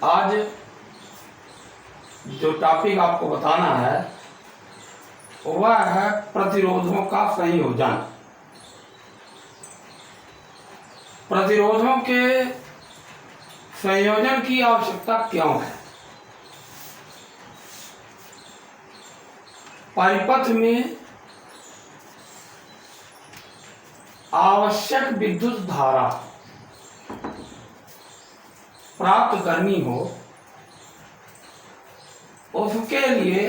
आज जो टॉपिक आपको बताना है वह है प्रतिरोधों का संयोजन। प्रतिरोधों के संयोजन की आवश्यकता क्यों है? परिपथ में आवश्यक विद्युत धारा प्राप्त करनी हो, उसके लिए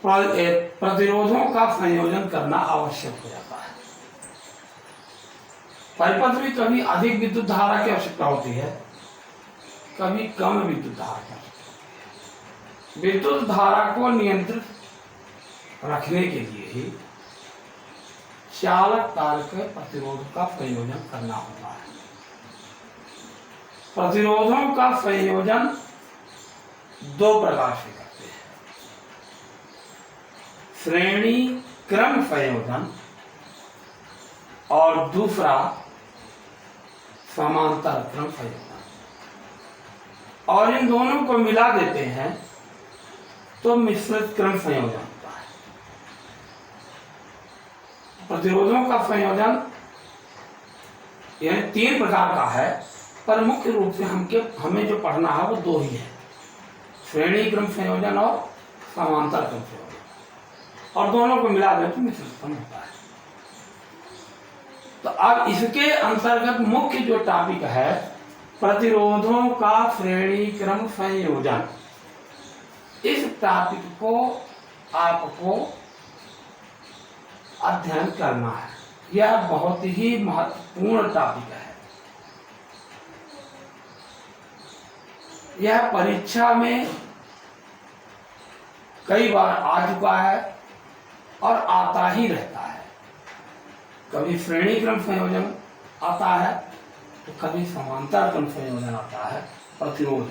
प्रतिरोधों का संयोजन करना आवश्यक हो जाता है। परिपथ में कभी अधिक विद्युत धारा की आवश्यकता होती है, कभी कम विद्युत धारा की आवश्यकता होती है। विद्युत धारा को नियंत्रित रखने के लिए ही चालक तार के प्रतिरोध का संयोजन करना होता है। प्रतिरोधों का संयोजन दो प्रकार से करते हैं, श्रेणी क्रम संयोजन और दूसरा समांतर क्रम संयोजन। और इन दोनों को मिला देते हैं तो मिश्रित क्रम संयोजन होता है। प्रतिरोधों का संयोजन यह तीन प्रकार का है, पर मुख्य रूप से हमें जो पढ़ना है वो दो ही है, श्रेणी क्रम संयोजन और समांतर क्रम संयोजन। और दोनों को मिला देते मिश्रित क्रम होता है। तो अब इसके अंतर्गत मुख्य जो टॉपिक है प्रतिरोधों का श्रेणी क्रम संयोजन, इस टॉपिक को आपको अध्ययन करना है। यह बहुत ही महत्वपूर्ण टॉपिक है। यह परीक्षा में कई बार आ चुका है और आता ही रहता है। कभी श्रेणी क्रम संयोजन आता है तो कभी समांतर क्रम संयोजन आता है। प्रतिरोध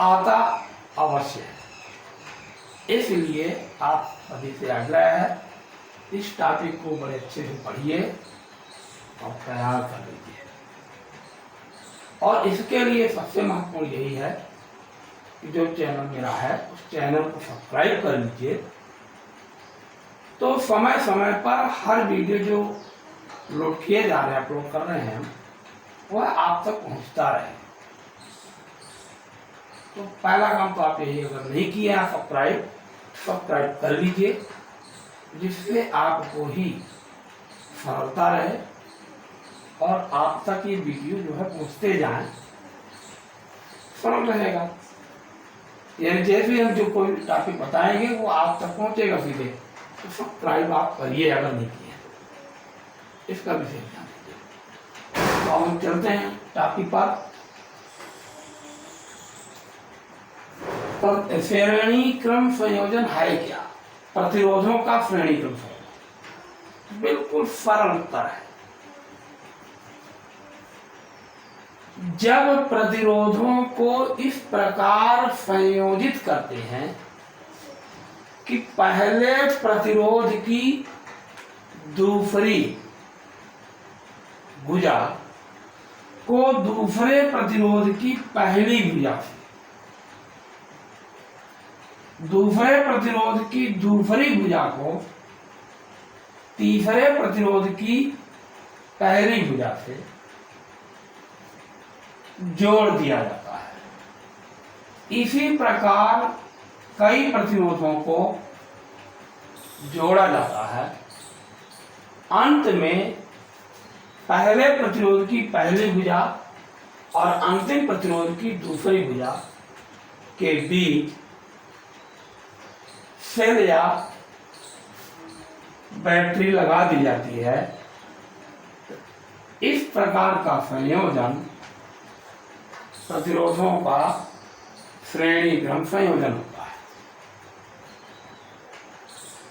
आता अवश्य है। इसलिए आप सभी से आग्रह है, इस टॉपिक को बड़े अच्छे से पढ़िए और तैयार कर लीजिए। और इसके लिए सबसे महत्वपूर्ण यही है कि जो चैनल मेरा है उस चैनल को सब्सक्राइब कर लीजिए, तो समय समय पर हर वीडियो जो अपलोड किए जा रहे हैं, अपलोड कर रहे हैं, वह आप तक पहुंचता रहे। तो पहला काम तो आप यही, अगर नहीं किए हैं सब्सक्राइब कर लीजिए, जिससे आपको ही सरलता रहे और आप तक ये वीडियो जो है पहुंचते जाएं, सरल रहेगा। यानी जैसे हम जो कोई टॉपिक बताएंगे वो आप तक पहुंचेगा सीधे। तो सब्सक्राइब आप करिए अगर नहीं किए, इसका विशेष ध्यान दीजिए। तो हम चलते हैं टॉपिक पर। तो श्रेणी क्रम संयोजन है क्या? प्रतिरोधों का श्रेणी क्रम संयोजन बिल्कुल सरल उत्तर है। जब प्रतिरोधों को इस प्रकार संयोजित करते हैं कि पहले प्रतिरोध की दूसरी भुजा को दूसरे प्रतिरोध की पहली भुजा से, दूसरे प्रतिरोध की दूसरी भुजा को तीसरे प्रतिरोध की पहली भुजा से जोड़ दिया जाता है। इसी प्रकार कई प्रतिरोधों को जोड़ा जाता है। अंत में पहले प्रतिरोध की पहली भुजा और अंतिम प्रतिरोध की दूसरी भुजा के बीच सेल या बैटरी लगा दी जाती है। इस प्रकार का संयोजन प्रतिरोधों का श्रेणी क्रम संयोजन होता है।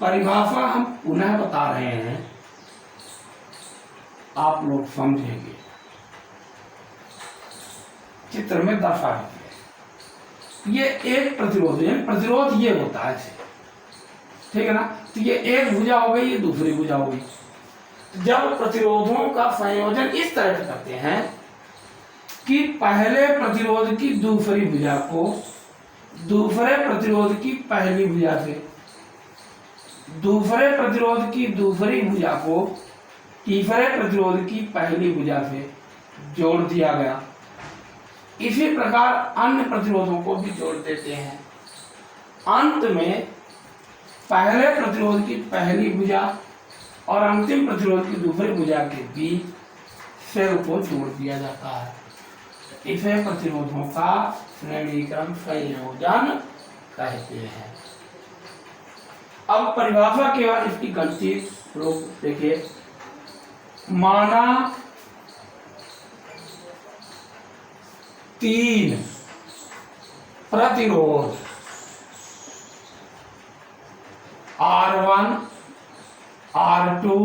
परिभाषा हम पुनः बता रहे हैं, आप लोग समझेंगे। चित्र में दर्शा दीजिए। ये एक प्रतिरोध है, प्रतिरोध ये होता है, ठीक है ना। तो ये एक भुजा हो गई, ये दूसरी भुजा हो गई। जब प्रतिरोधों का संयोजन इस तरह से करते हैं कि पहले प्रतिरोध की दूसरी भुजा को दूसरे प्रतिरोध की पहली भुजा से, दूसरे प्रतिरोध की दूसरी भुजा को तीसरे प्रतिरोध की पहली भुजा से जोड़ दिया गया। इसी प्रकार अन्य प्रतिरोधों को भी जोड़ देते हैं। अंत में पहले प्रतिरोध की पहली भुजा और अंतिम प्रतिरोध की दूसरी भुजा के बीच सेल को जोड़ दिया जाता है। इसे प्रतिरोधों का श्रेणीक्रम संयोजन कहते हैं। अब परिभाषा के बाद इसकी गणितीय रूप देखिए। माना 3 प्रतिरोध R1, R2,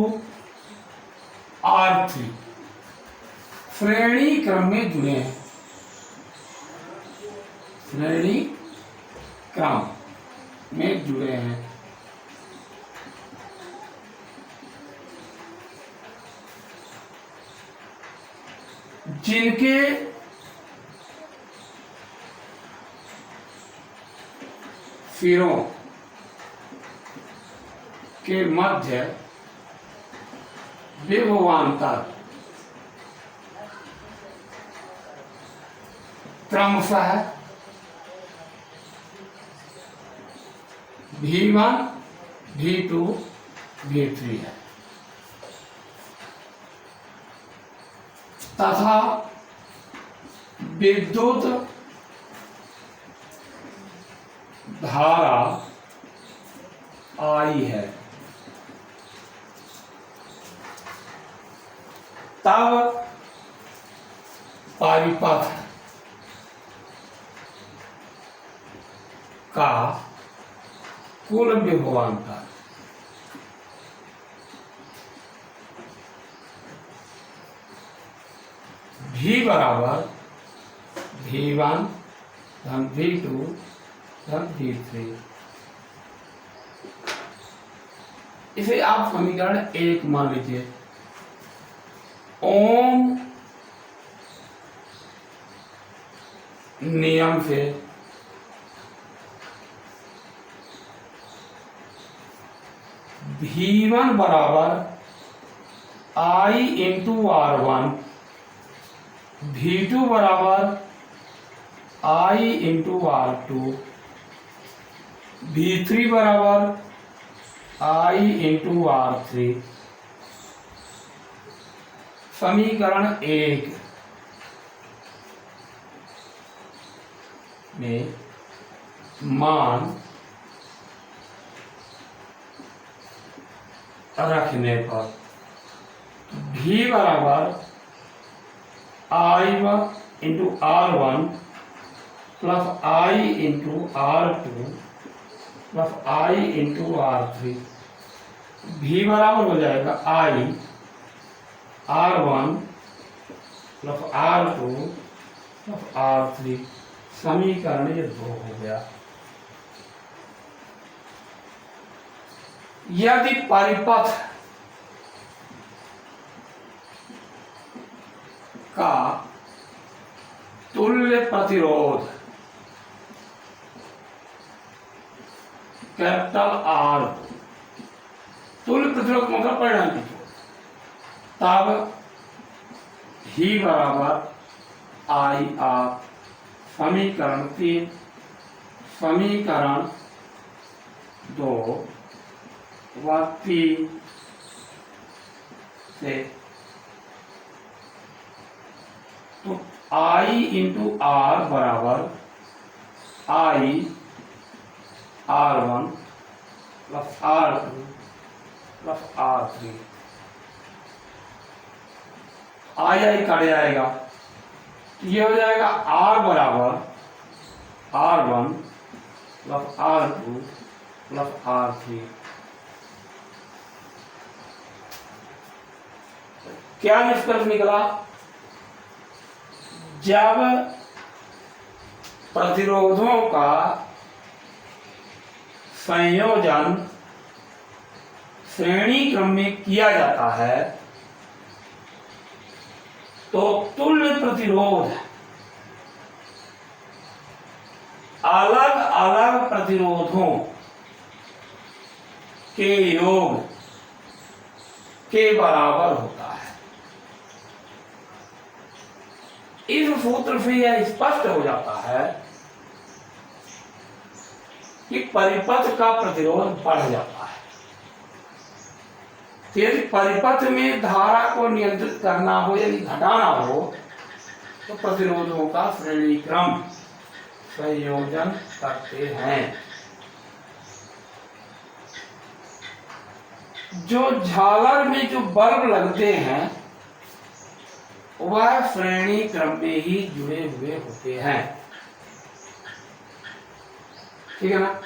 R3 श्रेणी क्रम में जुड़े हैं। श्रेणी क्रम में जुड़े हैं। जिनके सिरों के मध्य विभवांतर क्रमशः V1, V2, V3 है तथा विद्युत धारा I है। तब परिपथ का कुल विभवांतर V बराबर V1 धन V2 धन V3। इसे आप समीकरण 1 मान लीजिए। ओम नियम से V1 बराबर I इंटू R1, V2 बराबर I इंटू R2, V3 बराबर I इंटू R3। समीकरण 1 में मान रखने पर V बराबर I into R1 plus I into R2 plus I into R3। V बराबर हो जाएगा I R1 plus R2 plus R3। समीकरण ये 2 हो गया। यदि परिपथ का तुल्य प्रतिरोध कैपिटल R, तुल्य प्रतिरोध मतलब परिणाम लिखो, तब ही बराबर IR। समीकरण 3। समीकरण 2 व 3 से तो I इंटू R बराबर I R1 plus R2 plus R3। I cut जाएगा, ये हो जाएगा R बराबर R1 plus R2 plus R3। क्या निष्कर्ष निकला? जब प्रतिरोधों का संयोजन श्रेणी क्रम में किया जाता है तो तुल्य प्रतिरोध अलग अलग प्रतिरोधों के योग के बराबर होता है। इस सूत्र से यह स्पष्ट हो जाता है कि परिपथ का प्रतिरोध बढ़ जाता है। यदि परिपथ में धारा को नियंत्रित करना हो यदि घटाना हो तो प्रतिरोधों का श्रेणी क्रम संयोजन करते हैं। जो झालर में जो बल्ब लगते हैं वह श्रेणी क्रम में ही जुड़े हुए होते हैं, ठीक है ना।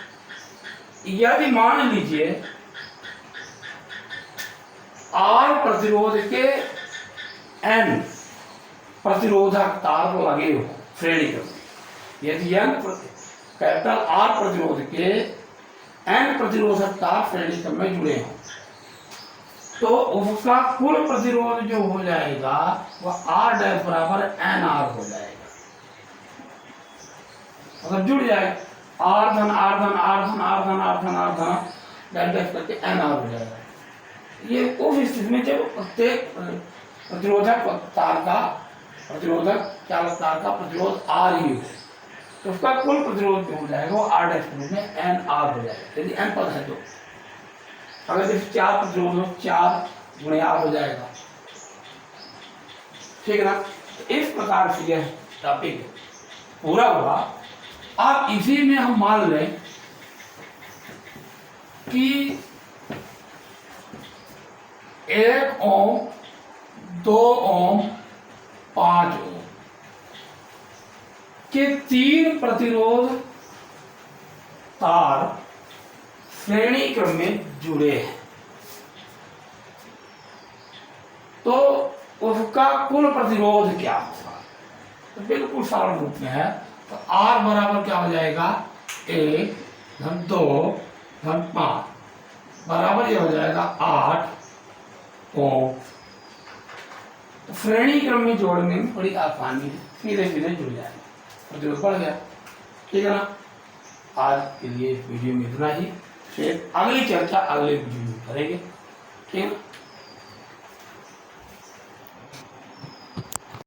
यदि मान लीजिए R प्रतिरोध के N प्रतिरोधक तार लगे हो श्रेणी क्रम में, यदि कैपिटल R प्रतिरोध के N प्रतिरोधक तार श्रेणी क्रम में जुड़े हों तो उसका कुल प्रतिरोध जो हो जाएगा वह R डैश बराबर NR हो जाएगा। अगर जुड़ जाए R धन R धन R धन R धन R धन R धन डैश डैश करके NR हो जाएगा। ये उस स्थिति में जब प्रत्येक प्रतिरोधक चालक तार का प्रतिरोध R ही हो तो उसका कुल प्रतिरोध जो हो जाएगा वो R डैश के रूप में NR हो जाएगा। यदि N पद है तो अगर जैसे 4 प्रतिरोध हो 4 गुणे R हो जाएगा, ठीक है ना। तो इस प्रकार से यह टॉपिक पूरा हुआ। अब इसी में हम मान लें कि 1 ओम 2 ओम 5 ओम के 3 प्रतिरोध तार श्रेणी क्रम में जुड़े हैं तो उसका कुल प्रतिरोध क्या होगा। तो बिल्कुल सरल रूप में है। तो R बराबर क्या हो जाएगा 1 धन 2 धन 5 बराबर ये हो जाएगा 8 ओम। तो श्रेणी क्रम में जोड़ने में बड़ी आसानी है, सीधे सीधे जुड़ जाएगा, प्रतिरोध बढ़ गया, ठीक है ना। आज के लिए वीडियो में इतना ही, फिर अगली चर्चा अगले वीडियो में करेंगे, ठीक है।